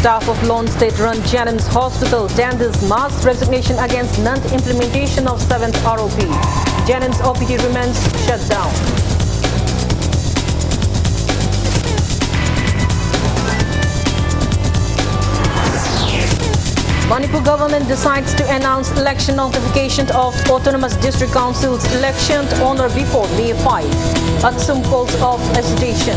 Staff of Lone State-run Jennings Hospital tenders mass resignation against non-implementation of 7th ROP. Jennings OPD remains shut down. Manipur government decides to announce election notification of Autonomous District Council's election on or before May 5. Aksum calls off agitation.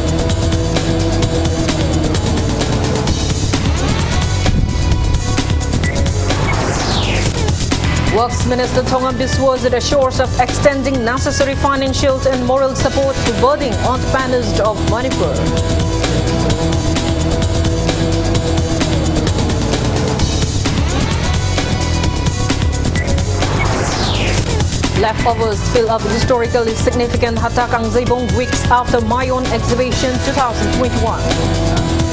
Works Minister Thongam Biswas assures of extending necessary financial and moral support to budding entrepreneurs of Manipur. Leftovers fill up historically significant Hatakang Zaibong weeks after Mayon Exhibition 2021.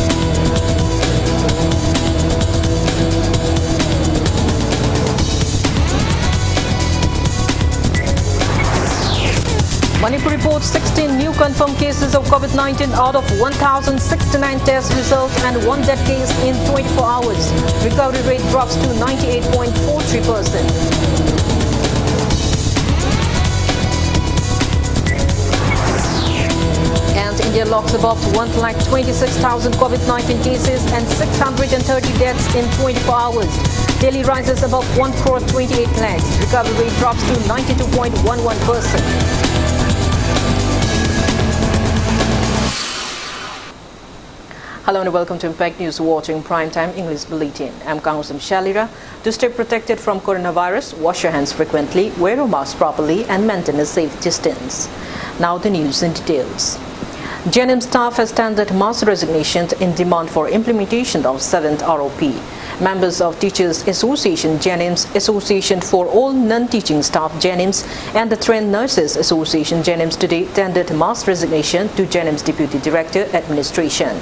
Manipur reports 16 new confirmed cases of COVID-19 out of 1,069 test results and one death case in 24 hours. Recovery rate drops to 98.43%. India locks above 1,26,000 COVID-19 cases and 630 deaths in 24 hours. Delhi rises above 1,28 lakhs. Recovery rate drops to 92.11%. Hello and welcome to Impact News watching Primetime English Bulletin. I'm KANGUJAM SHELLYRA. To stay protected from coronavirus, wash your hands frequently, wear a mask properly and maintain a safe distance. Now the news in details. Jennings staff has tendered mass resignation in demand for implementation of 7th ROP. Members of Teachers Association Jennings, Association for All Non-Teaching Staff Jennings and the Trained Nurses Association Jennings today tendered mass resignation to Jennings Deputy Director Administration.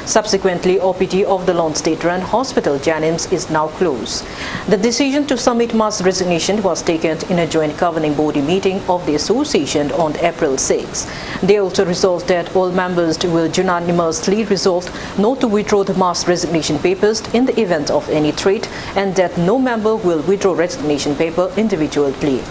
Subsequently, OPD of the Lone State-run Hospital Jennings is now closed. The decision to submit mass resignation was taken in a joint governing body meeting of the association on April 6. They also resolved that all members will unanimously resolve not to withdraw the mass resignation papers in the event of any threat and that no member will withdraw resignation paper individually.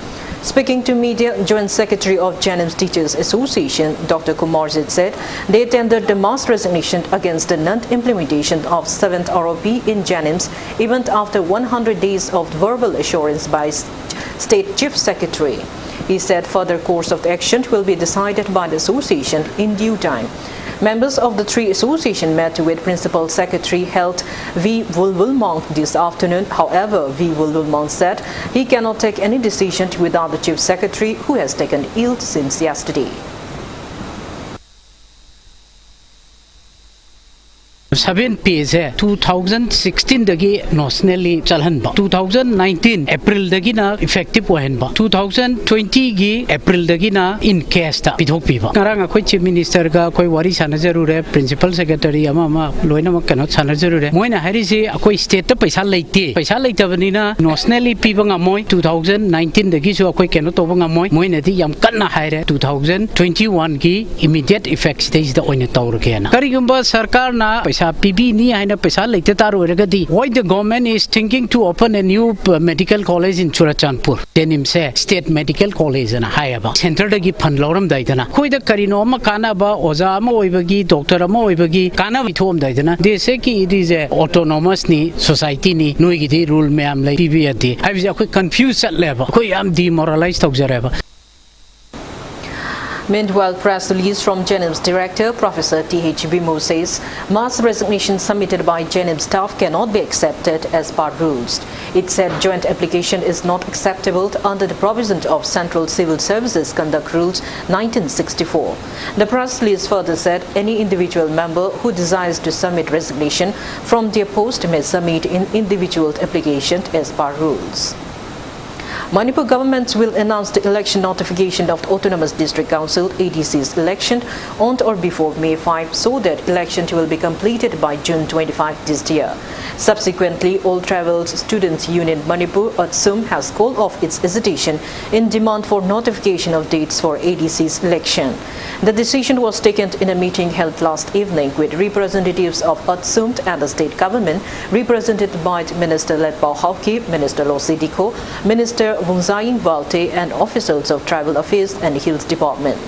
Speaking to media, Joint Secretary of Jennings Teachers Association, Dr. Kumarzit said they tendered the mass resignation against the non-implementation of 7th ROP in Jennings even after 100 days of verbal assurance by State Chief Secretary. He said further course of action will be decided by the association in due time. Members of the three associations met with Principal Secretary Health V. Vulvulmong this afternoon. However, V. Vulvulmong said he cannot take any decision without the Chief Secretary, who has taken ill since yesterday. Seven pays 2016 dagi nationally chalhanba 2019 April dagi na effective wahenba 2020 gi April dagi na in case ta pithok piba ngarang akhoi Chief Minister ga koi wari sana jarure Principal Secretary ama loina ma kanot sana jarure moina hari se akhoi state ta paisa leitabani na nationally piba ngamoi 2019 dagi so akhoi kanot toba ngamoi moina di yam kanna haire 2021 gi immediate effects stage da oina tawrkena karigumba sarkar na PB ni haina paisa leite tar oiragadi why the government is thinking to open a new medical college in Churachandpur denim se state medical college na hayaba center dagi fund loram daidana khoida karino ma kana ba oza ma oibagi doctor ma oibagi kana bithom daidana they say ki it is a autonomous ni society ni noi gi rule me am lai PB ati I was a confused level koi am demoralized observer. Meanwhile, press release from Jennings Director Professor T.H. Bimo says mass resignation submitted by Jennings staff cannot be accepted as per rules. It said joint application is not acceptable under the provisions of Central Civil Services Conduct Rules 1964. The press release further said any individual member who desires to submit resignation from their post may submit in individual application as per rules. Manipur government will announce the election notification of the Autonomous District Council ADC's election on or before May 5 so that election will be completed by June 25 this year. Subsequently, All Travels Students Union Manipur (ATSUM) has called off its hesitation in demand for notification of dates for ADC's election. The decision was taken in a meeting held last evening with representatives of ATSUM and the state government, represented by Minister Letpao Hauki, Minister Losi Diko, Minister Wungzaying Valte, and officials of Tribal Affairs and Hills Department.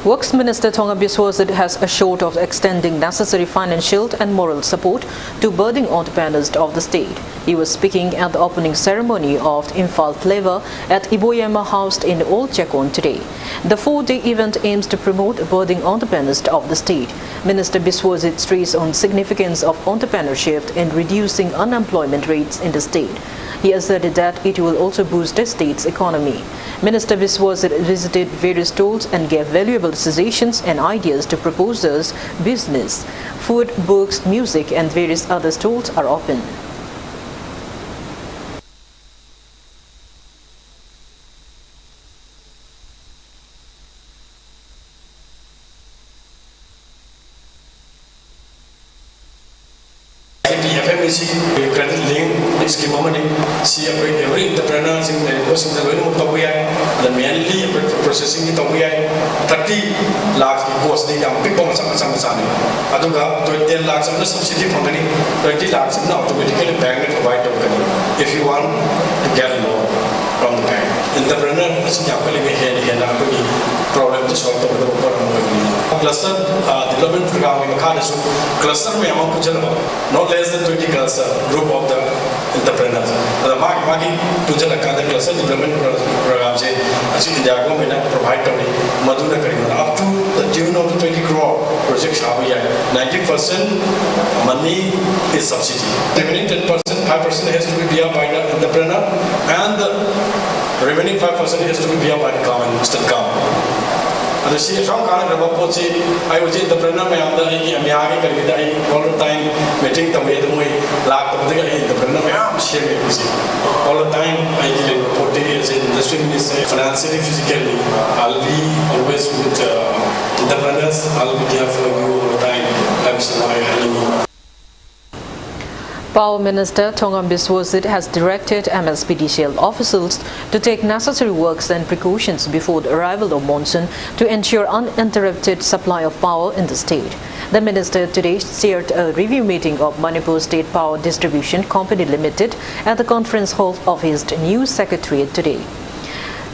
Works Minister Thongam Biswasit has assured of extending necessary financial and moral support to budding entrepreneurs of the state. He was speaking at the opening ceremony of Imphal Flavor at Iboyama House in Old Chekon today. The 4-day event aims to promote budding entrepreneurs of the state. Minister Biswasit stressed on significance of entrepreneurship in reducing unemployment rates in the state. He asserted that it will also boost the state's economy. Minister Biswasit visited various stalls and gave valuable suggestions and ideas to proposals. Business, food, books, music and various other stalls are open. Credit link scheme money see every entrepreneurs in the processing the loan the mainly processing it 30 lakhs cost the big bonus aduga 10 lakhs subsidy from 20 lakhs automatically bank provide if you want to get a loan from the bank. Entrepreneur is problem to solve the cluster development program in the cluster not less than 20 cluster group of the entrepreneurs. The market to the cluster development program actually India government provide up to the tune of 20 crore projects 90% money is subsidy. Remaining 10%, 5% has to be bear by the entrepreneur, and the remaining 5% has to be bear by the government, state government. And the some kind of I was in the entrepreneur, all the time meeting the way the way lack of the entrepreneur, all the time I deal with as in the industry minister, financially, physically, I'll be always with entrepreneurs, I'll be there for you all the time. Power Minister Thongam Biswasit has directed MSPDCL officials to take necessary works and precautions before the arrival of monsoon to ensure uninterrupted supply of power in the state. The minister today chaired a review meeting of Manipur State Power Distribution Company Limited at the conference hall of his new secretariat today.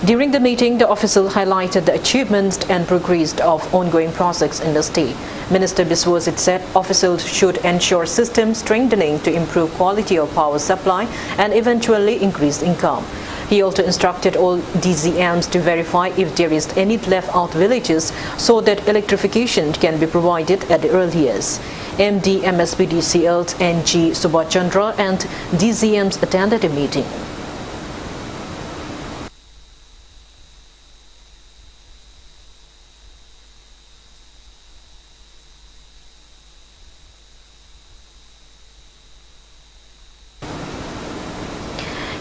During the meeting, the official highlighted the achievements and progress of ongoing projects in the state. Minister Biswasit said officials should ensure system strengthening to improve quality of power supply and eventually increase income. He also instructed all DZMs to verify if there is any left-out villages so that electrification can be provided at the earliest. MD MSPDCL's NG Subhachandra and DZMs attended the meeting.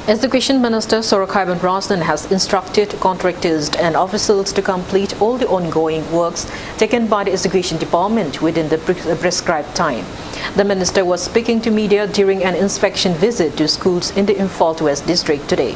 Education Minister Sorakaiban Rasnan has instructed contractors and officials to complete all the ongoing works taken by the Education Department within the prescribed time. The minister was speaking to media during an inspection visit to schools in the Imphal West district today.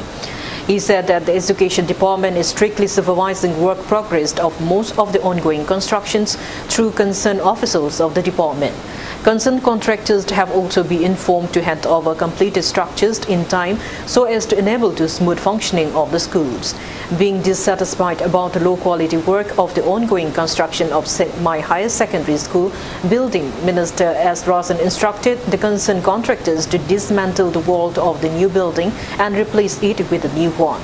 He said that the Education Department is strictly supervising work progress of most of the ongoing constructions through concerned officials of the department. Concerned contractors have also been informed to hand over completed structures in time so as to enable the smooth functioning of the schools. Being dissatisfied about the low-quality work of the ongoing construction of my higher secondary school building, Minister S. Rasan instructed the concerned contractors to dismantle the wall of the new building and replace it with a new one.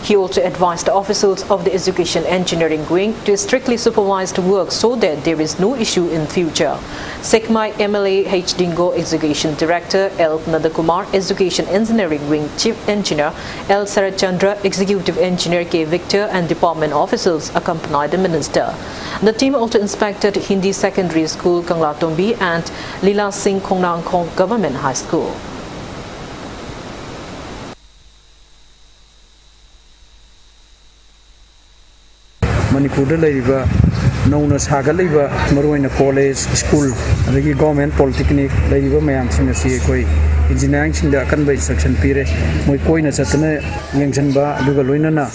He also advised the officials of the Education Engineering Wing to strictly supervise the work so that there is no issue in future. Sekmai MLA H. Dingo Education Director L. Nadakumar, Education Engineering Wing Chief Engineer L. Sarachandra, Executive Engineer K. Victor and department officials accompanied the minister. The team also inspected Hindi Secondary School Kanglatombi and Lila Singh Khongnang Khong Government High School. Manipur leriba nauna saga leriba maruina college school adagi government polytechnic leriba mayam sing asi koi engineering sing da kan ba instruction pire moi koina chatna yengchanba aduga loinana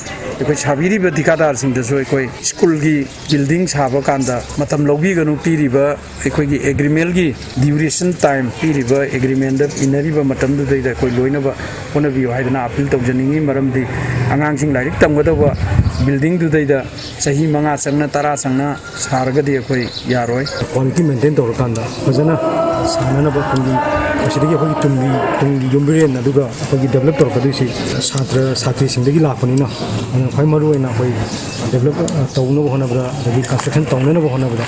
ekoi sabiriba dikadar sing da so ekoi school gi building saba kanda matam logi ganu piriba ekoi gi agreement gi duration time piriba agreement da inariba matam du da koi loina ba ona bi haidana appeal tawjaningi maramdi angang sing lairik tamgadawa building du da sahi manga sangna tara sangna sargadi ekoi yaroi quality maintain tor kanda fazana sanana ba kundi asidagi ekoi tumbi yumbiren aduga ekoi develop tor kadisi satra satri singdagi lakoni na khoi maru ina khoi develop tawno hona bra dagi construction tawno na hona bra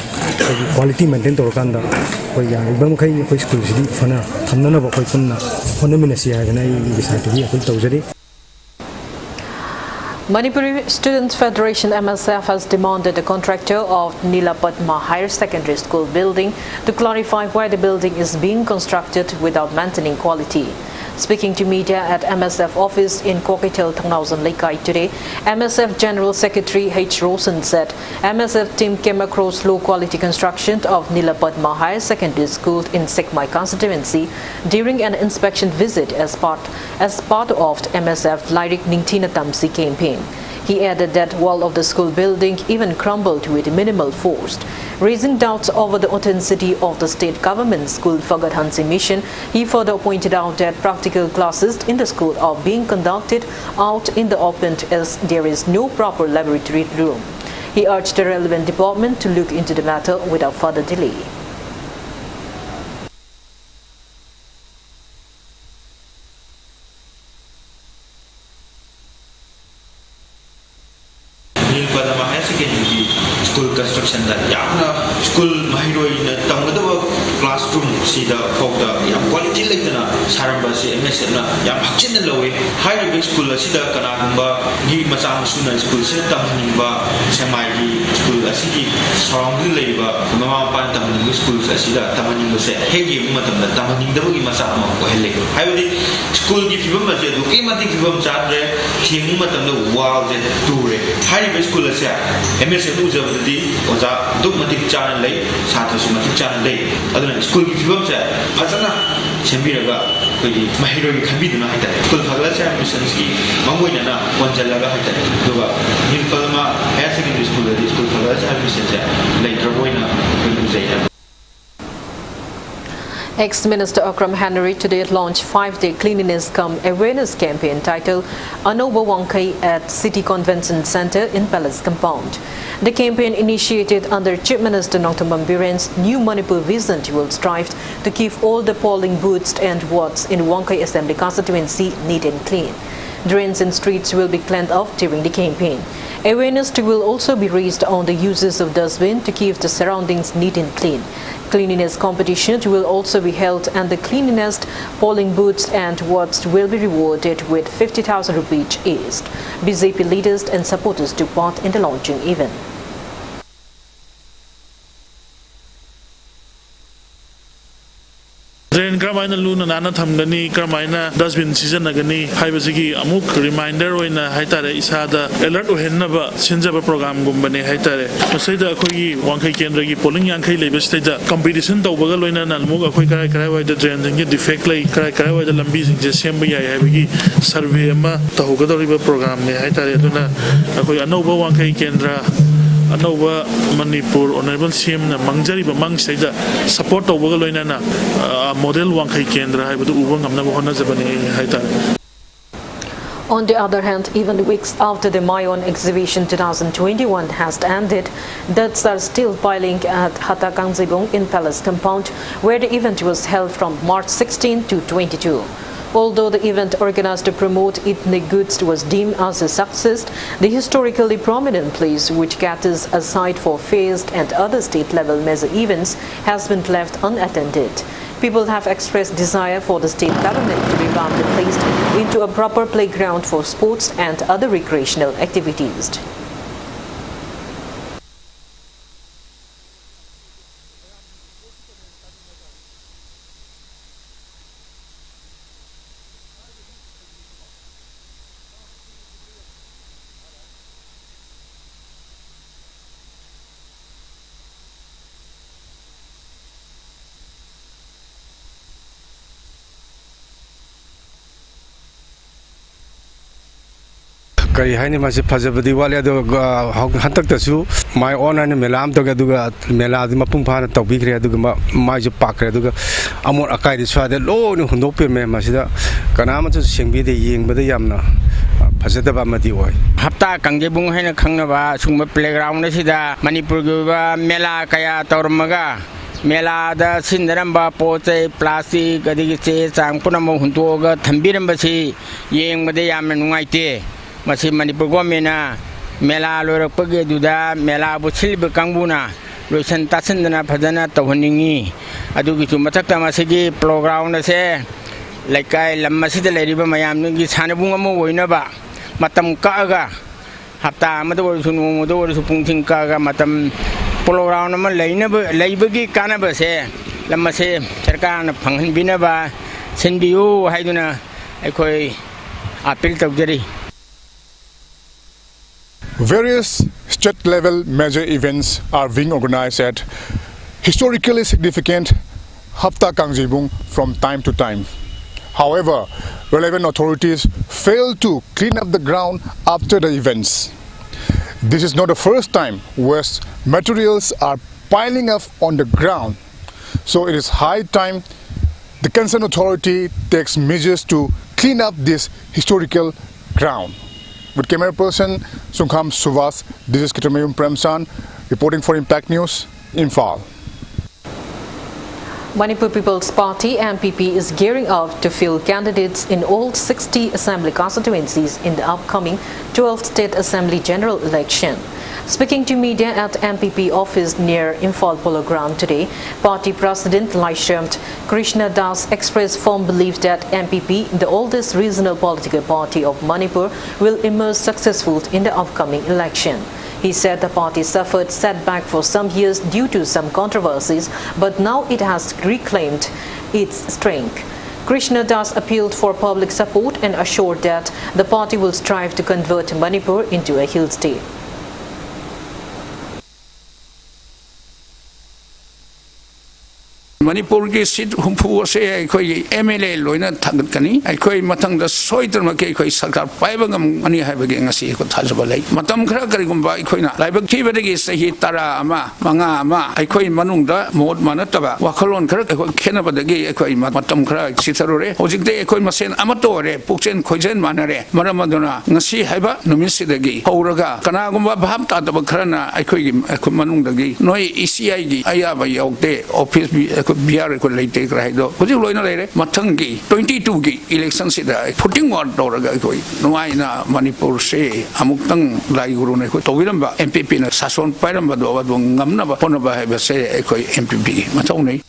quality maintain tor kanda khoi yang bam khai khoi school sidi fana thamna na ba khoi kunna hona minasi ya gana I bisati ekoi tawjari. Manipuri Students Federation MSF has demanded the contractor of Nilapatma Higher Secondary School building to clarify why the building is being constructed without maintaining quality. Speaking to media at MSF office in Koketel, Thangnausan Laikai today, MSF General Secretary H. Rosen said MSF team came across low quality construction of Nilapatma Higher Secondary School in Sekmai constituency during an inspection visit as part of MSF Lyric Ningtina Tamsi campaign. He added that wall of the school building even crumbled with minimal force. Raising doubts over the authenticity of the state government school Fagat Hansi mission, he further pointed out that practical classes in the school are being conducted out in the open as there is no proper laboratory room. He urged the relevant department to look into the matter without further delay. School construction that yamna school mahiroi na tamgadaba classroom sida fogda yam quality leitana saramba se ms na yam hakchin lawe high level school sida kana gumba gi macha masuna school se tamningba semai gi school asigi surrounding leiba mama pan tamning school sida tamning se hegi matam da tamning da gi macha ma ko hele haibadi school gi fibam ma se du ke mati fibam chadre thing matam da wall je ture high level school se ms du je di oza duk matik channel lay satha su matik channel lay aduna school gi fibam se phajana sembiraga koi mahiro gi khabi duna haita school phagla se mission gi mangoina na konjalaga haita duba nilpalma higher secondary school di school phagla se mission se later boina koi jai. Ex-Minister Akram Henry today launched 5-day cleanliness come awareness campaign titled Anoba Wankai at City Convention Center in Palace Compound. The campaign initiated under Chief Minister Nongthombam Biren's new Manipur vision will strive to keep all the polling booths and wards in Wankai Assembly constituency neat and clean. Drains and streets will be cleaned off during the campaign. Awareness will also be raised on the uses of dustbin to keep the surroundings neat and clean. Cleanliness competition will also be held and the cleanliness polling booths and wards will be rewarded with 50,000 rupees each. BJP leaders and supporters took part in the launching event. Drain kramaina luna nana thamgani kramaina dustbin season agani haibasigi amuk reminder oina haitare isada alert ohenaba sinjaba program gumbane haitare masaida akhoi wankhai kendra gi polling yankhai leba stage competition tawbaga loina nalmuk akhoi karai karai wai da drain jing defect lai karai wai da lambi jing je semba yai haibagi survey ama tahugadoriba program ne haitare aduna akhoi anoba wankhai kendra Anova Manipur Honorable CM na mangjari ba mang saida support tawbaga loina na model wankhai kendra haibadu ubang amna hona jabani haita. On the other hand, even weeks after the Mayon exhibition 2021 has ended, deaths are still piling at Hatakangjibong in Palace Compound, where the event was held from March 16 to 22. Although the event organized to promote ethnic goods was deemed as a success, the historically prominent place, which caters aside for fairs and other state-level major events, has been left unattended. People have expressed desire for the state government to revamp the place into a proper playground for sports and other recreational activities. kari haini masi phajabadi wale ado hantak tasu my own and melam to gaduga mela di mapung phana tawbi khre aduga mai ju pakre aduga amor akai di swade lo ni hundok pe me masida kanama chu sengbi de yengbada yamna phajadaba madi oi hapta kangjebung haina khangna sungba playground sida Manipur ga mela kaya tawrmaga mela da sindaramba pote plastic adigi che chang punamo huntoga thambiramba si yengbada yamna nungaite masi Manipur government mela lorakpage duda mela bu silbe kangbuna loisan tasindana phajana tawhaningi adugi chu mathakta masigi playground se laikai lammasida leiriba mayam ngi sanabung amo woinaba matam kaaga hapta amada woru modo woru pungthing kaaga matam playground ma leibagi kanaba se lammase sarkarna phanghan binaba sinbiu haiduna aikoi appeal tawjari. Various state-level major events are being organized at historically significant Hapta Kangjebung from time to time. However, relevant authorities fail to clean up the ground after the events. This is not the first time waste materials are piling up on the ground, so it is high time the concerned authority takes measures to clean up this historical ground. With camera person Sungkham Suvas, this is Kitamayum Premsan reporting for Impact News, Imphal. Manipur People's Party MPP is gearing up to field candidates in all 60 assembly constituencies in the upcoming 12th State Assembly General Election. Speaking to media at MPP office near Imphal Polo Ground today, party president Laishamt Krishna Das expressed firm belief that MPP, the oldest regional political party of Manipur, will emerge successful in the upcoming election. He said the party suffered setback for some years due to some controversies, but now it has reclaimed its strength. Krishna Das appealed for public support and assured that the party will strive to convert Manipur into a hill state. Manipur ki seat humpu se aikoi MLA loina thagat aikoi mathang da soitar ke aikoi sarkar paibagam ani haibagi ngasi ko thajaba lai matam khara karigumba aikoina laibak thibadagi sahi tara ama manga ama aikoi manungda mod manataba wakhalon khara aikoi khenabadagi aikoi matam khara sitharure hojikte aikoi masen amatore pukchen khoijen manare maramaduna ngasi haiba numisidagi horaga kanagumba bham ta da kharana aikoi manungdagi noi ECI gi ayaba yaukte office biar ko leite kraido ko loina lere mathangi 22 gi election sida voting ward doraga ko nuaina Manipur se amuktang lai guru ne ko towiramba MPP na sason pairamba do wadong ngamna ba ponaba hebe se ko MPP mathawnei.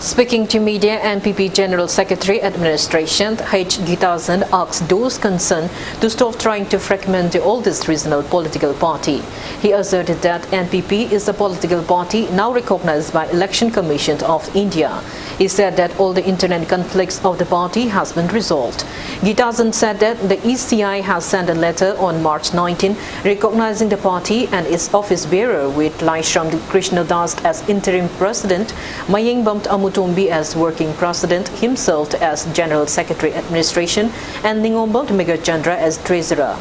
Speaking to media, MPP General Secretary Administration H. Gitazan asked those concerned to stop trying to fragment the oldest regional political party. He asserted that MPP is a political party now recognized by Election Commission of India. He said that all the internal conflicts of the party has been resolved. Gitazan said that the ECI has sent a letter on March 19 recognizing the party and its office bearer with Laishram Krishna Das as interim president, Mayeng Bamt Amutumbi as working president, himself as General Secretary Administration, and Ningombamt Megachandra as treasurer.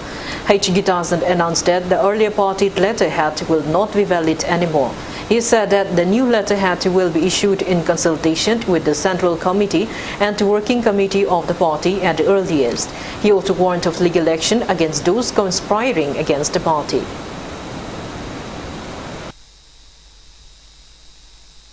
H. Gitazan announced that the earlier party letterhead will not be valid anymore. He said that the new letterhead will be issued in consultation with the Central Committee and Working Committee of the party at the earliest. He also warned of legal action against those conspiring against the party.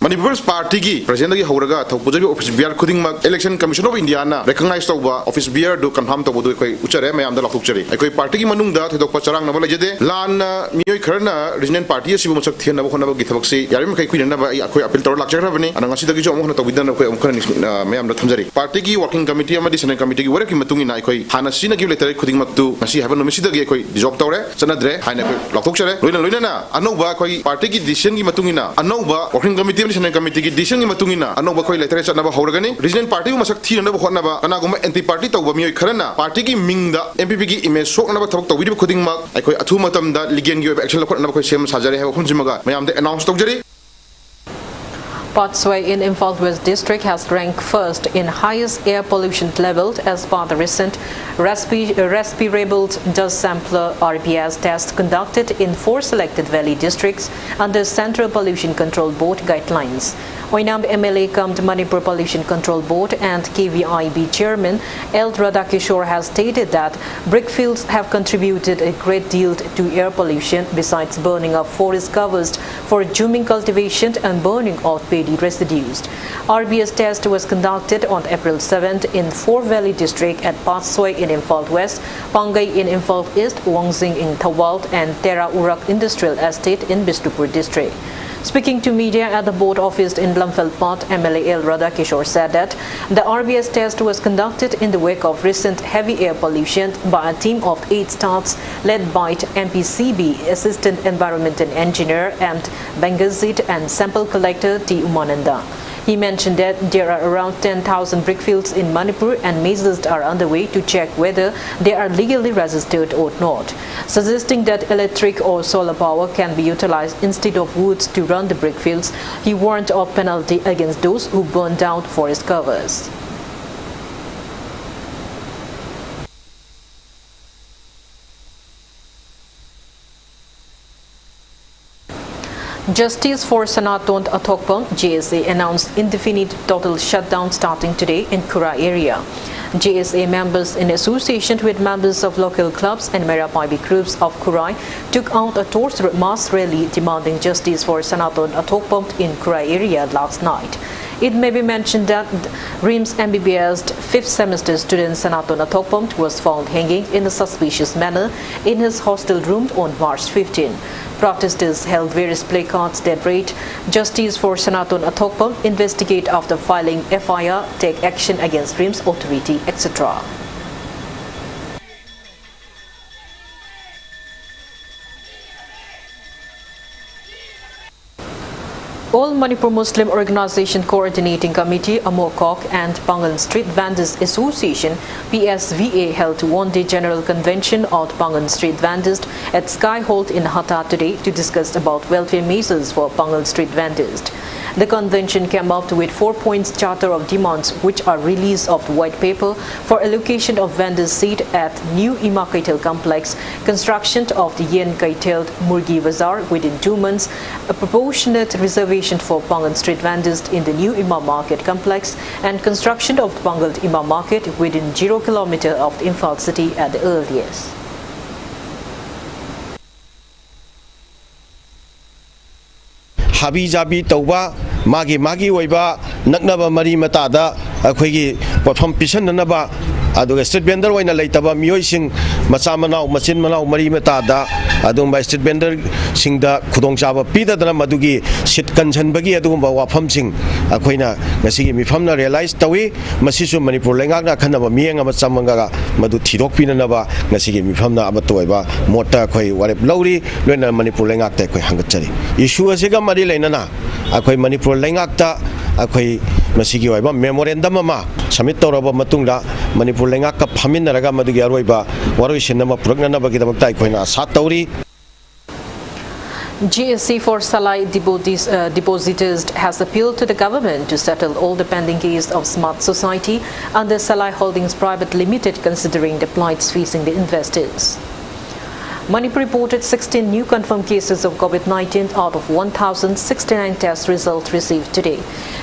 Manipur's party ki president ki horaga thokpuja ki office bear khuding mak Election Commission of India na recognize tawba office bear do confirm tawbu do koi uchare mayam da lakhukchari koi party ki manung da thedokpa charang na bala jede lan miyoi kharna regional party sibu masak thian na khona ba gi thabak si yarim kai kuin na ba koi appeal tor lakchara bani ananga sida gi jo amkhna tawbidan koi amkhna mayam da thamjari party ki working committee amadi senate committee ki wara ki matungi na koi hana sina ki letter khuding mak tu masi haban no misida gi koi job tawre chanadre haina koi lakhukchare loina na anoba koi party ki decision ki matungi na anoba working committee National Committee ki decision ki matungina anoba khoi letter chatna ba horagani regional party ma sak thina ba khona ba kana guma anti party tawba miyoi kharana party ki mingda MPP ki image sokna ba thabak tawbi khuding mak ai khoi athu matam da ligen gi action la khona ba khoi sem sajare ha khunjimaga mayam de announce tawjari. Patswai in Imphal West District has ranked first in highest air pollution level as per the recent respirable dust sampler RPS test conducted in 4 selected valley districts under Central Pollution Control Board guidelines. Oinam MLA come to Manipur Pollution Control Board and KVIB Chairman L. Radhakishore has stated that brickfields have contributed a great deal to air pollution besides burning of forest covers for juming cultivation and burning of paddy residues. RBS test was conducted on April 7th in 4 Valley District at Patswai in Imphal West, Pangai in Imphal East, Wangsing in Thawald and Tera Urak Industrial Estate in Bishnupur District. Speaking to media at the board office in Lumfelpot, MLA L. Radhakishore said that the RBS test was conducted in the wake of recent heavy air pollution by a team of 8 staffs led by MPCB Assistant Environmental Engineer and Bengazit and sample collector T. Umananda. He mentioned that there are around 10,000 brickfields in Manipur and measures are underway to check whether they are legally registered or not, suggesting that electric or solar power can be utilized instead of woods to run the brickfields. He warned of penalty against those who burn down forest covers. Justice for Sanaton Athokpong (JSA) announced indefinite total shutdown starting today in Kura area. JSA members, in association with members of local clubs and Merapaibi groups of Kurai, took out a torch mass rally demanding justice for Sanaton Athokpong in Kura area last night. It may be mentioned that RIMS MBBS 5th semester student Sanaton Athokpong was found hanging in a suspicious manner in his hostel room on March 15. Protesters held various placards that read, "Justice for Sanaton Athokpong, investigate after filing FIR, take action against RIMS authority," etc. All Manipur Muslim Organization Coordinating Committee, Amokok, and Pangan Street Vendors Association, PSVA, held one-day general convention of Pangan Street Vendors at Sky Hall in Hatta today to discuss about welfare measures for Pangan Street Vendors. The convention came up with 4 points charter of demands, which are release of the white paper for allocation of vendors seat at new Ima Kaitel complex, construction of the Yen Kaitel Murgi Bazaar within 2 months, a proportionate reservation for Pangan Street vendors in the new Ima Market complex, and construction of the Pangal Ima Market within 0 km of the Imphal city at the earliest. Habi Jabi Toba, Magi Weba, Naknaba Mari Matada, Akwigi, Potom Pishanaba, Adu Street Bender when a later Muising, Masamana, Masin Mana, Mari Matada, Adum by Street Bender, Sing the Kudong Java, Peter the Madugi, Sit Kanchan Bagi Adumba Wapam Sing, Aquina, Nasigi Mifamna realized the way Masisu Manipur Langana Kanaba Miang Masamanga, Madu Tidok Pinanaba, Nasigi Mifamna Abatoeba, Mota Koi, Warep Lowry, Lena Manipur Langak Hangachari. Issue as a Marilena, Aquai Manipur Langakta, Aquai Masigi Weba, Memorandum Mama, Samitoraba Matunda, Manipur Langaka Paminaraga Madugaroiba, Warishinama Prognanabagita Koina, Satori. GSC for Salai depositors has appealed to the government to settle all the pending cases of Smart Society under Salai Holdings Private Limited, considering the plights facing the investors. Manipur reported 16 new confirmed cases of COVID-19 out of 1,069 test results received today.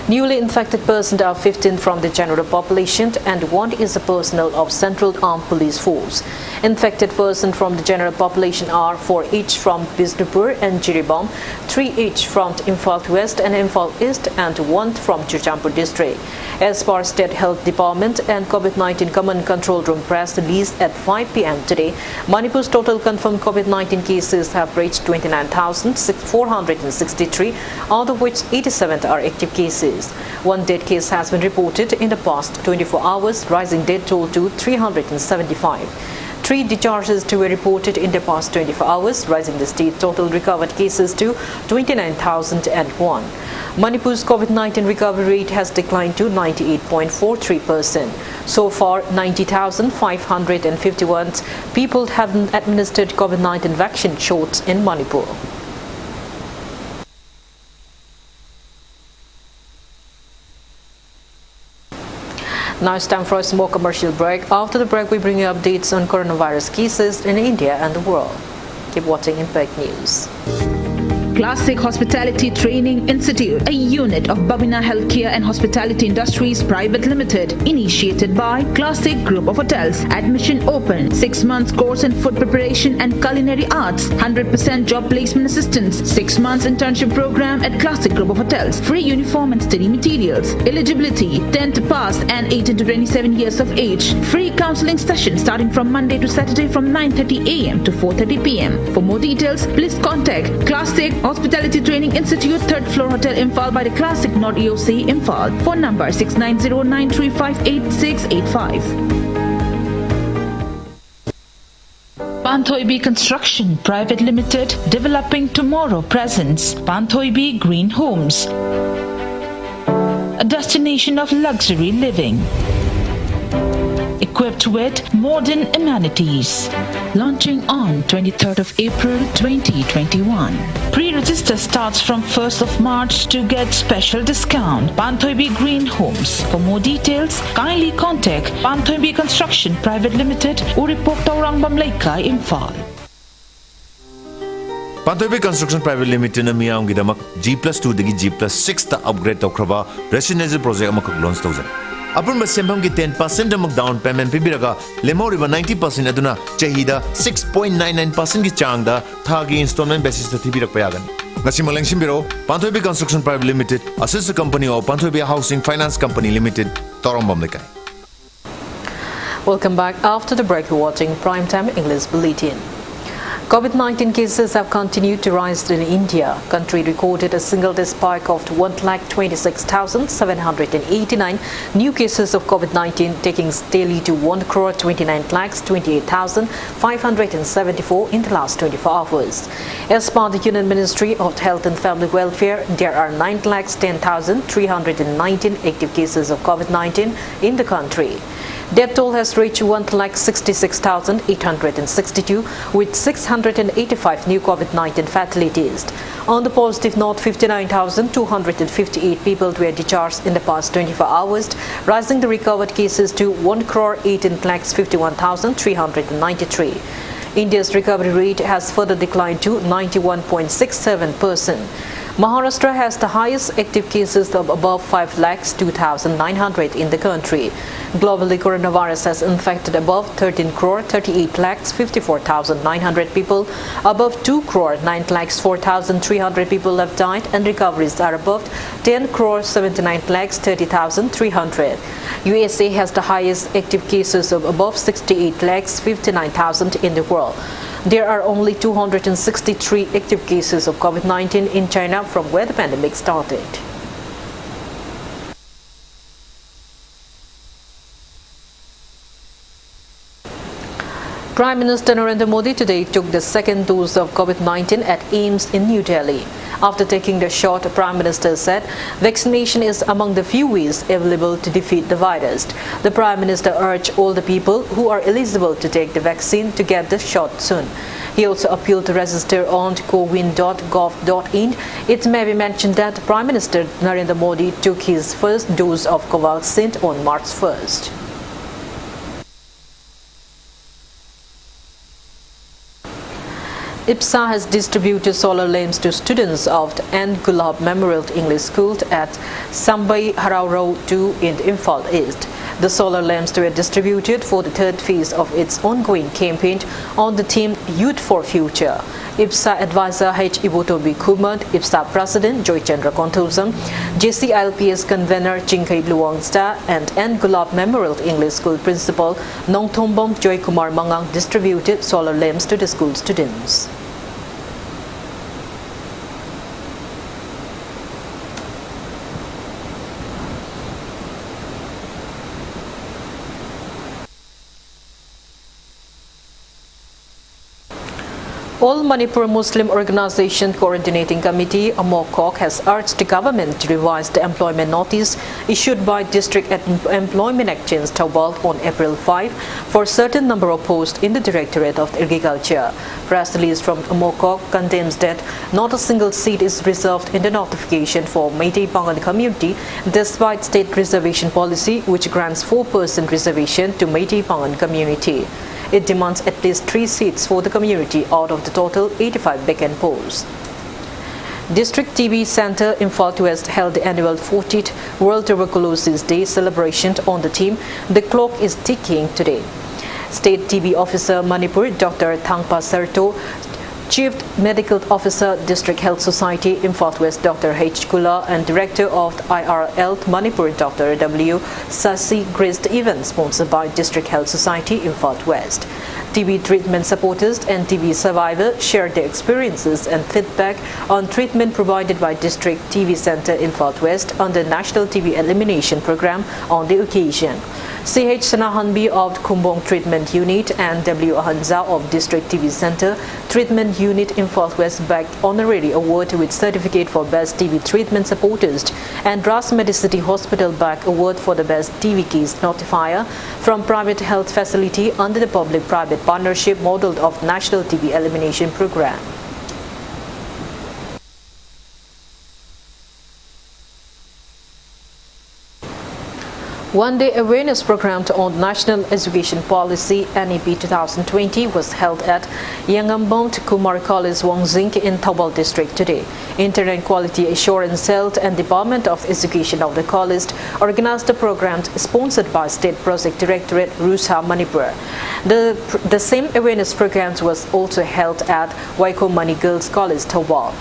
Newly infected persons are 15 from the general population and 1 is a personnel of Central Armed Police Force. Infected persons from the general population are 4 each from Bishnupur and Jiribam, 3 each from Imphal West and Imphal East, and 1 from Churchampur District. As per State Health Department and COVID-19 Command Control Room press release at 5 p.m. today, Manipur's total confirmed COVID-19 cases have reached 29,463, out of which 87 are active cases. 1 dead case has been reported in the past 24 hours, rising death toll to 375. 3 discharges were reported in the past 24 hours, rising the state total recovered cases to 29,001. Manipur's COVID-19 recovery rate has declined to 98.43%. So far, 90,551 people have administered COVID-19 vaccine shots in Manipur. Now it's time for a small commercial break. After the break, we bring you updates on coronavirus cases in India and the world. Keep watching Impact News. Classic Hospitality Training Institute, a unit of Babina Healthcare and Hospitality Industries Private Limited, initiated by Classic Group of Hotels. Admission open. 6 months course in food preparation and culinary arts. 100% job placement assistance. 6 months internship program at Classic Group of Hotels. Free uniform and study materials. Eligibility: 10th pass and 18 to 27 years of age. Free counseling session starting from Monday to Saturday from 9:30 a.m. to 4:30 p.m. For more details, please contact Classic Hospitality Training Institute, 3rd floor Hotel Imphal by the Classic Nord EOC Imphal. Phone number 6909358685. Panthoibi Construction Private Limited, developing tomorrow presents Panthoibi Green Homes, a destination of luxury living, equipped with modern amenities. Launching on 23rd of April 2021. Pre-register starts from 1st of March to get special discount. Panthoibi Green Homes. For more details, kindly contact Panthoibi Construction Private Limited, Uripok Taurang Bamlaika, Imphal. Panthoibi Construction Private Limited na miyam gidamak G+2 dagi G+6 ta upgrade tawkraba residential project amakak launch tawzan. Upon Masembam ki 10% amak down payment pibiraga lemoriba 90% aduna chahida 6.99% ki changda thagi installment basis ta thibirak payagan. Ngasi maleng simbiro Panthoibi Construction Private Limited, a sister company of Panthoibi Housing Finance Company Limited, Torombam Lekai. Welcome back. After the break, you're watching Primetime English Bulletin. COVID-19 cases have continued to rise in India. Country recorded a single-day spike of 1,26,789 new cases of COVID-19, taking daily to 1,29,28,574 in the last 24 hours. As per the Union Ministry of Health and Family Welfare, there are 9,10,319 active cases of COVID-19 in the country. Death toll has reached 1,66,862 with 685 new COVID-19 fatalities. On the positive note, 59,258 people were discharged in the past 24 hours, rising the recovered cases to 1,18,51,393. India's recovery rate has further declined to 91.67%. Maharashtra has the highest active cases of above 5,02,900 in the country. Globally, coronavirus has infected above 13,38,54,900 people. Above 2,09,04,300 people have died, and recoveries are above 10,79,30,300. USA has the highest active cases of above 68,59,000 in the world. There are only 263 active cases of COVID-19 in China from where the pandemic started. Prime Minister Narendra Modi today took the second dose of COVID-19 at AIIMS in New Delhi. After taking the shot, the Prime Minister said vaccination is among the few ways available to defeat the virus. The Prime Minister urged all the people who are eligible to take the vaccine to get the shot soon. He also appealed to register on cowin.gov.in. It may be mentioned that Prime Minister Narendra Modi took his first dose of Covaxin on March 1st. IPSA has distributed solar lamps to students of the N. Gulab Memorial English School at Sambai Harauro 2 in Imphal East. The solar lamps were distributed for the third phase of its ongoing campaign on the theme Youth for Future. IPSA advisor H. Ibotobi Kumad, IPSA President Joy Chandra Kontosam, JCILPS convener Chinkai Luangsta, and N. Gulab Memorial English School Principal Nongthombom Joy Kumar Mangang distributed solar lamps to the school students. All Manipur Muslim Organization Coordinating Committee (AMOCOC) has urged the government to revise the employment notice issued by District Employment Exchange Taubal on April 5 for a certain number of posts in the Directorate of Agriculture. Press release from AMOCOC condemns that not a single seat is reserved in the notification for Meitei Pangan community, despite state reservation policy which grants 4% reservation to Meitei Pangan community. It demands at least 3 seats for the community out of the total 85 vacant posts. District TB Center Imphal West held the annual 40th World Tuberculosis Day celebration on the theme "The Clock is Ticking" today. State TB Officer Manipur Dr. Thangpa Serto, Chief Medical Officer District Health Society Imphal West Dr. H. Kula and Director of IRL Manipur Dr. W. Sasi graced the event sponsored by District Health Society Imphal West. TB treatment supporters and TB survivors shared their experiences and feedback on treatment provided by District TB Center Imphal West under National TB Elimination Program on the occasion. CH Sanahanbi of Kumbong Treatment Unit and W. Ahanza of District TB Center Treatment Unit Imphal West bagged honorary award with certificate for Best TB Treatment Supporters and Ras Medicity Hospital bagged award for the Best TB Case Notifier from Private Health Facility under the Public-Private Partnership model of National TB Elimination Program. One-day awareness program on National Education Policy (NEP) 2020 was held at Yangambong Kumar College, Wangzing in Taubal District today. Internet Quality Assurance Health and Department of Education of the college organized the program sponsored by State Project Directorate Rusa Manipur. The same awareness program was also held at Waikomani Girls College, Taubal.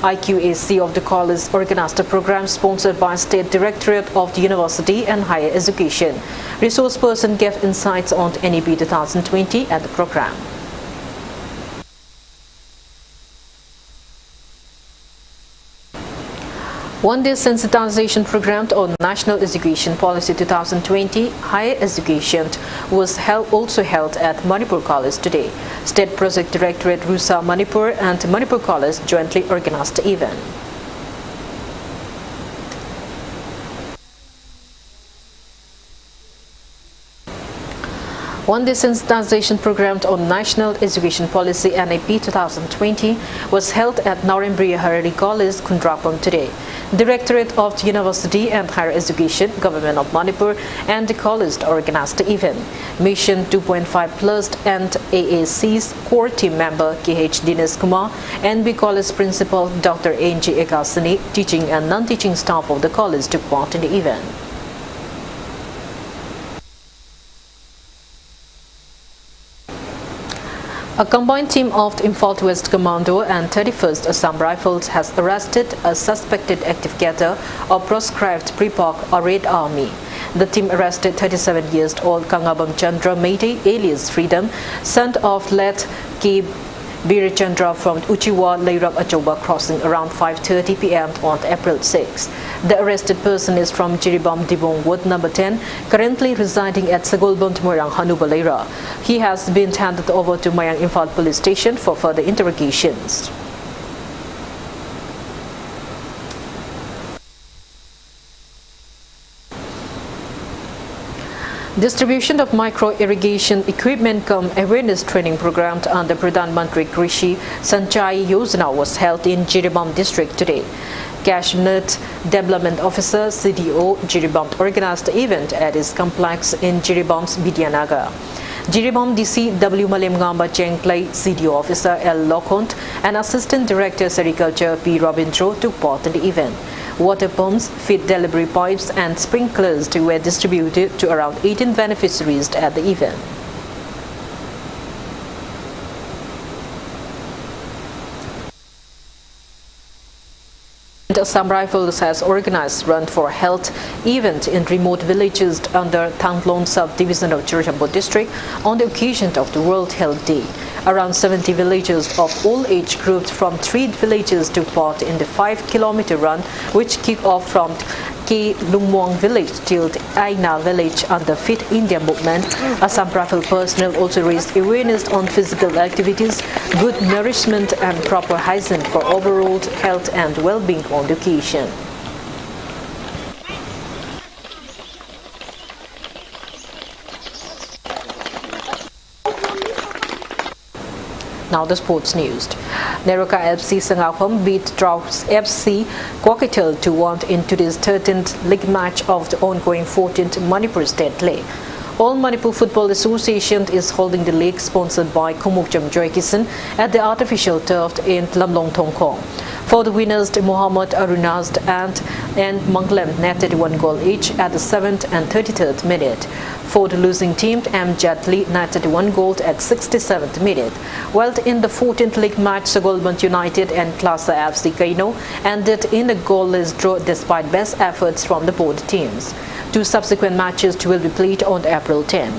IQAC of the college organized a program sponsored by State Directorate of the University and Higher Education. Resource person gave insights on NEP 2020 at the program. One-day sensitization program on National Education Policy 2020 Higher Education was also held at Manipur College today. State Project Directorate Rusa Manipur and Manipur College jointly organized the event. One-day sensitization program on National Education Policy NEP 2020 was held at Narembria Harari College, Kundrapam today. Directorate of the University and Higher Education, Government of Manipur and the college organized the event. Mission 2.5 Plus and AAC's core team member KH Dinesh Kumar, NB College Principal Dr. N.G. Ekasani, teaching and non-teaching staff of the college took part in the event. A combined team of the Imphal West Commando and 31st Assam Rifles has arrested a suspected active cadre of proscribed Pripak or Red Army. The team arrested 37-year-old Kangabam Chandra Meitei, alias Freedom, son of late K. Birichandra from Uchiwa Leirap Achoba crossing around 5:30 p.m. on April 6. The arrested person is from Jiribam Dibong Ward number 10, currently residing at Sagolbont Morang Hanubaleira. He has been handed over to Mayang Imphal Police Station for further interrogations. Distribution of micro-irrigation equipment cum awareness training program under Pradhan Mantri Krishi Sanchai Yojana was held in Jiribam district today. Cabinet Development Officer CDO Jiribam organized the event at his complex in Jiribam's Vidyanagar. Jiribam DC W. Malem Ngamba Chengklai, CDO Officer L. Lokhont and Assistant Director Sericulture P. Robintro took part in the event. Water pumps, feed delivery pipes and sprinklers were distributed to around 18 beneficiaries at the event. Assam Rifles has organized Run for Health event in remote villages under Thanglong subdivision of Churchambo district on the occasion of the World Health Day. Around 70 villagers of all age groups from 3 villages took part in the 5-kilometer run, which kicked off from Ki Lungmong village till Aina village under Fit India movement. Assam Rifle personnel also raised awareness on physical activities, good nourishment and proper hygiene for overall health and well-being on the occasion. Now the sports news. Neroka FC Sangakham beat Strauss FC Kwakatel 2-1 in today's 13th league match of the ongoing 14th Manipur State League. All Manipur Football Association is holding the league sponsored by KANGUJAM Joykisan at the artificial turf in Lamlong Tongkong. For the winners, Muhammad Arunazd and Manglem netted 1 goal each at the 7th and 33rd minute. For the losing team, M. Jatli netted 1 goal at 67th minute. While in the 14th league match, Sagolbant United and Klasa FC Kaino ended in a goalless draw despite best efforts from the both teams. 2 subsequent matches will be played on April 10.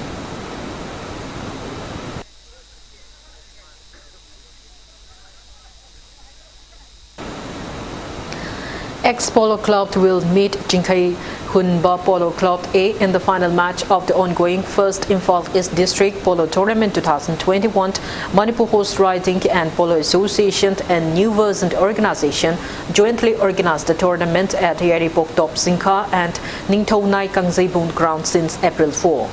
Ex-Polo Club will meet Jinkai Hunba Polo Club A in the final match of the ongoing first Imphal East District Polo Tournament 2021. Manipur Horse Riding and Polo Association and New Versant Organization jointly organized the tournament at Yaripok Top Singha and Ningthou Nai Kangzebun ground since April 4.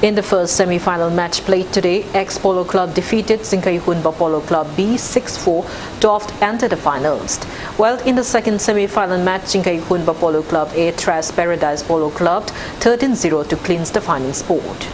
In the first semi-final match played today, Ex-Polo Club defeated Jinkai Hunba Polo Club B 6-4 to enter the finals. While in the second semi-final match, Jinkai Hunba Polo Club A thrashed Paradise Polo Club 13-0 to clinch the final spot.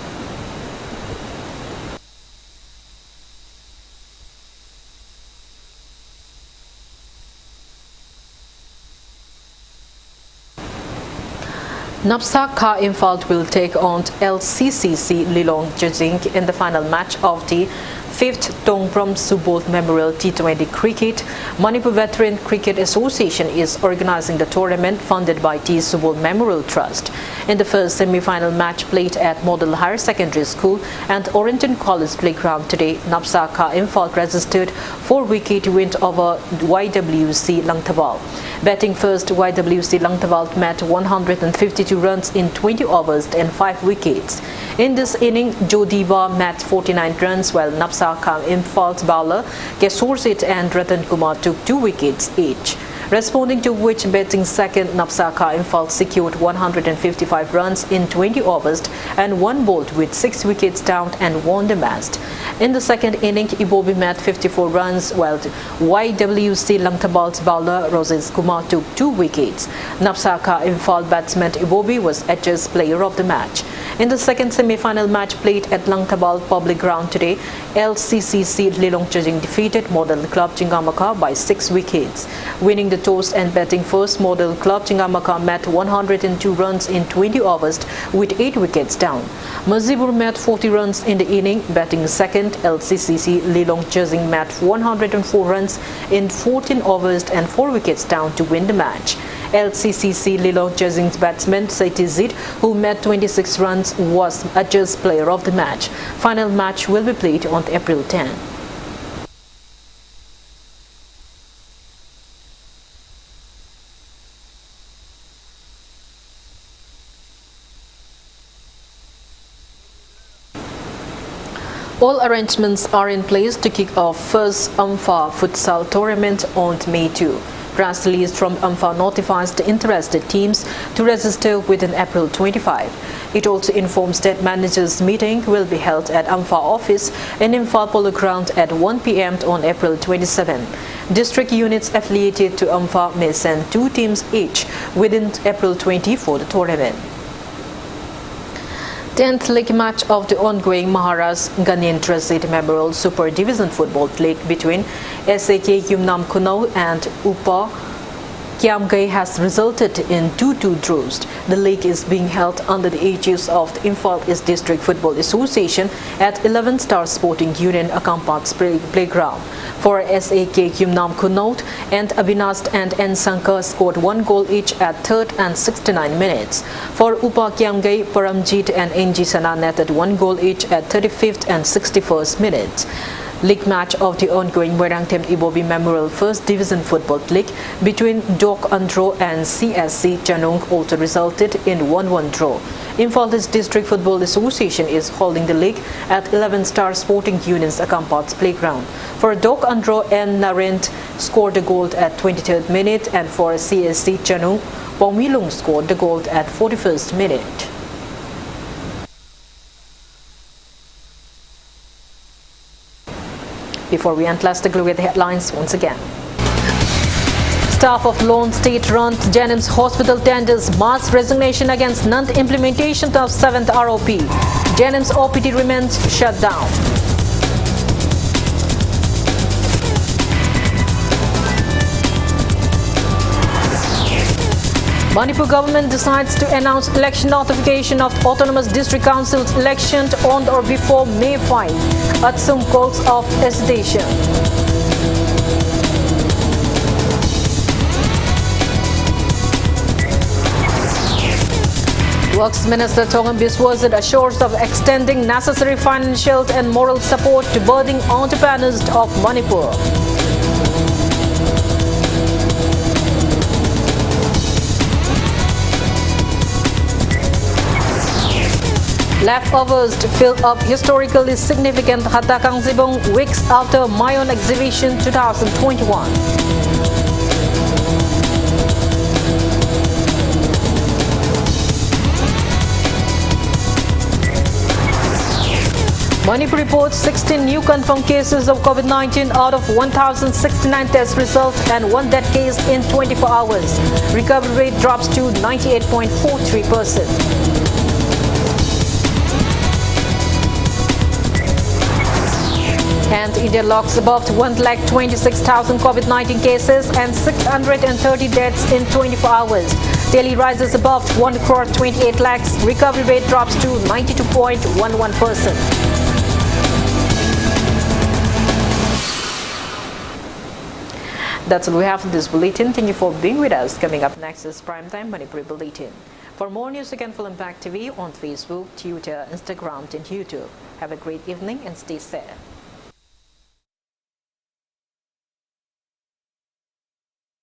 Napsa Ka Imphal will take on LCCC Lilong Jajing in the final match of the 5th Tongpram Subodh Memorial T20 Cricket. Manipur Veteran Cricket Association is organizing the tournament funded by T Subodh Memorial Trust. In the first semi-final match played at Model Higher Secondary School and Orrington College Playground today, Napsa Ka Imphal registered 4-wicket win over YWC Langthabal. Batting first, YWC Langthabal met 152 runs in 20 overs and 5 wickets. In this inning, Jodiba met 49 runs while Napsa Ka Imphal's bowler Kesorsit and Ratan Kumar took 2 wickets each. Responding to which, batting second, Napsa Ka Imphal secured 155 runs in 20 overs and 1 bowled with 6 wickets down and won the match. In the second inning, Ibobi met 54 runs while YWC Langthabal's bowler Roses Kumar took 2 wickets. Napsa Ka Imphal batsman Ibobi was adjudged player of the match. In the second semi-final match played at Langthabal Public Ground today, LCCC Lilong Jajing defeated Model Club Chingamaka by 6 wickets. Winning the toss and batting first, Model Club Chingamaka met 102 runs in 20 overs with 8 wickets down. Mazibur met 40 runs in the inning. Batting second, LCCC Lilong Jajing met 104 runs in 14 overs and 4 wickets down to win the match. LCCC Lilong Jajing's batsman Saitizid, who met 26 runs, was adjudged player of the match. Final match will be played on April 10. All arrangements are in place to kick off first Ampha futsal tournament on May 2. Press release from Ampha notifies the interested teams to register within April 25. It also informs that managers' meeting will be held at Ampha office in Imphal Polo Ground at 1 p.m. on April 27. District units affiliated to Ampha may send 2 teams each within April 20 for the tournament. 10th league match of the ongoing Maharashtra Ghanaian Transit Memorial Super Division Football League between SAK Yumnam Kuno and Upa Kiamgai has resulted in 2-2 draws. The league is being held under the aegis of the Imphal East District Football Association at 11 Star Sporting Union Akampat Playground. For SAK Yumnam Kunot and Abinast and N. Sankar scored 1 goal each at 3rd and 69 minutes. For Upa Kiamgai, Paramjit and NG Sana netted 1 goal each at 35th and 61st minutes. League match of the ongoing Moirangthem Ibobi Memorial First Division Football League between Dok Andro and CSC Chanung also resulted in 1-1 draw. Imphal District Football Association is holding the league at 11 Star Sporting Union's Akampat's playground. For Dok Andro and Narend scored the goal at 23rd minute, and for CSC Chanung, Pongmilung scored the goal at 41st minute. Before we end, let's take a look at the headlines once again. Staff of Lone State-run Jennings Hospital tenders mass resignation against non-implementation of 7th ROP. Jennings OPD remains shut down. Manipur government decides to announce election notification of Autonomous District Council's election on or before May 5. Atsum calls of hesitation. Works Minister Thongam Biswazit assures of extending necessary financial and moral support to budding entrepreneurs of Manipur. Leftovers to fill up historically significant Hatta Kangjam weeks after Mayon exhibition 2021. Manipur reports 16 new confirmed cases of COVID-19 out of 1,069 test results and one death case in 24 hours. Recovery rate drops to 98.43%. And India logs above 1,26,000 COVID-19 cases and 630 deaths in 24 hours. Daily rises above 1 crore 28 lakhs. Recovery rate drops to 92.11%. That's all we have for this bulletin. Thank you for being with us. Coming up next is Primetime Manipur Bulletin. For more news, you can follow Impact TV on Facebook, Twitter, Instagram, and YouTube. Have a great evening and stay safe.